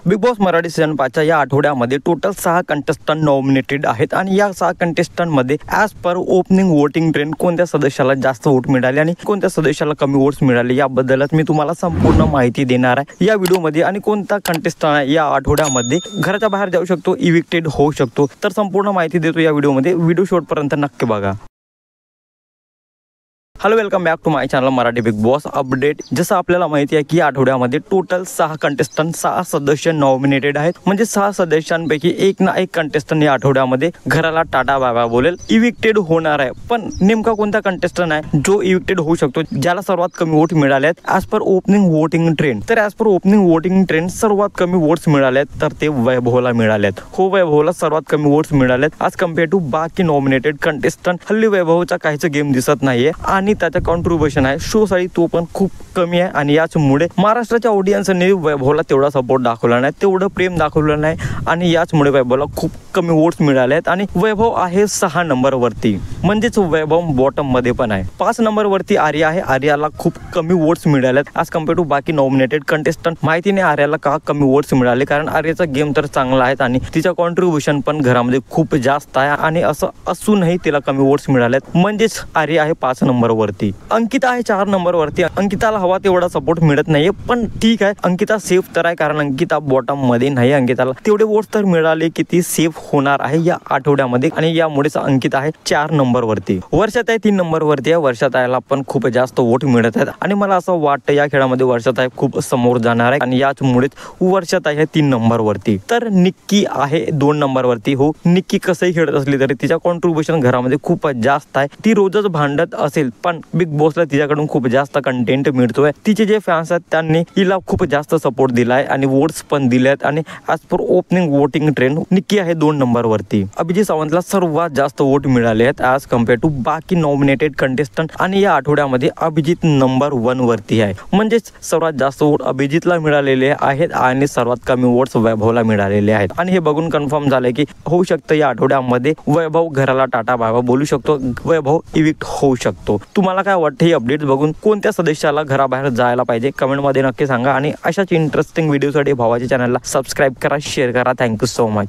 Big boss Marathi season 5 च्या या आठवड्यामध्ये टोटल 6 कंटेस्टंट नॉमिनेटेड आहेत आणि या 6 कंटेस्टंट मध्ये as per opening voting trend कोणत्या सदस्याला जास्त वोट मिळाले आणि कोणत्या सदस्याला कमी वोट्स मिळाले याबद्दलच मी तुम्हाला संपूर्ण माहिती देणार आहे या व्हिडिओमध्ये। आणि कोणता कंटेस्टंट या आठवड्यामध्ये घराच्या बाहेर जाऊ शकतो, इविक्टेड होऊ शकतो, तर संपूर्ण माहिती देतो या व्हिडिओमध्ये। व्हिडिओ शेवटपर्यंत नक्की बघा। Hello, welcome back to my channel Marathi Bigg Boss update. जसं आपल्याला माहिती आहे की या आठवड्यामध्ये टोटल 6 कंटेस्टंट 6 सदस्य नॉमिनेटेड आहेत, म्हणजे 6 सदस्यांपैकी एक ना एक कंटेस्टंट या आठवड्यामध्ये घराला टाटा बाय बाय बोलेल, इविक्टेड होणार आहे। पण नेमका कोणता कंटेस्टंट आहे जो इविक्टेड होऊ शकतो, ज्याला सर्वात कमी वोट मिळाले आहेत as per opening voting trend? तर as per opening voting trend सर्वात कमी वोट्स मिळाले आहेत तर ते वैभवला मिळाले आहेत। हो, वैभवला सर्वात कमी वोट्स मिळाले आहेत ॲज कम्पेअर टू बाकी नॉमिनेटेड कंटेस्टंट। हल्ली वैभवचा काहीच गेम दिसत नाहीये आणि त्याचा कॉन्ट्रीब्युशन आहे शो साठी तो पण खूप कमी आहे आणि याचमुळे महाराष्ट्राच्या ऑडियन्सने वैभवला तेवढा सपोर्ट दाखवला नाही, तेवढं प्रेम दाखवलं नाही आणि याचमुळे वैभवला खूप कमी वोट्स मिळाले आहेत। आणि वैभव आहे 6 नंबर वरती, म्हणजेच वैभव बॉटम मध्ये पण आहे। 5 नंबर वरती आर्या आहे, आर्याला खूप कमी वोट्स मिळाले आहेत ॲज कम्पेअर टू बाकी नॉमिनेटेड कंटेस्टंट। माहिती नाही आर्याला का कमी वोट्स मिळाले, कारण आर्याचा गेम तर चांगला आहे आणि तिचा कॉन्ट्रीब्युशन पण घरामध्ये खूप जास्त आहे आणि असं असूनही तिला कमी वोट्स मिळाले आहेत, म्हणजेच आर्या आहे 5 नंबर वरती। अंकिता आहे 4 नंबर वरती। अंकिताला हवा तेवढा सपोर्ट मिळत नाहीये, पण ठीक आहे, अंकिता सेफ तर आहे कारण अंकिता बॉटम मध्ये नाही। अंकिताला तेवढे वोट्स तर मिळाले की ती सेफ होणार आहे या आठवड्यामध्ये आणि यामुळेच अंकिता आहे 4 नंबर वरती। वर्षात आहे 3 नंबर वरती आहे। वर्षात आयला पण खूप जास्त वोट मिळत आहेत आणि मला असं वाटतं या खेळामध्ये वर्षात आहे खूप समोर जाणार आहे आणि याचमुळेच वर्षात आहे 3 नंबर वरती। तर निक्की आहे 2 नंबर वरती। हो, निक्की कसंही खेळत असली तरी तिचा कॉन्ट्रीब्युशन घरामध्ये खूप जास्त आहे। ती रोजच भांडत असेल पण बिग बॉसला तिच्याकडून खूप जास्त कंटेंट मिळतोय। तिचे जे फॅन्स आहेत त्यांनी हिला खूप जास्त सपोर्ट दिलाय आणि वोट्स पण दिलेत आणि as per opening voting trend Nikki आहे 2 नंबर वरती। अभिजित सावंतला सर्वात जास्त वोट मिळाले आहेत ॲज कम्पेअर टू बाकी नॉमिनेटेड कंटेस्टंट आणि या आठवड्यामध्ये अभिजित नंबर 1 वरती आहे, म्हणजेच सर्वात जास्त वोट अभिजितला मिळालेले आहेत आणि सर्वात कमी वोट्स वैभवला मिळालेले आहेत। आणि हे बघून कन्फर्म झालंय की होऊ शकतं या आठवड्यामध्ये वैभव घराला टाटा बाय बाय बोलू शकतो, वैभव इविक्ट होऊ शकतो। तुम्हाला काय वाटतं ही अपडेट बघून? कोणत्या सदस्याला घराबाहेर जायला पाहिजे कमेंटमध्ये नक्की सांगा आणि अशाच इंटरेस्टिंग व्हिडिओसाठी भावाच्या चॅनलला सबस्क्राईब करा, शेअर करा। Thank you so much.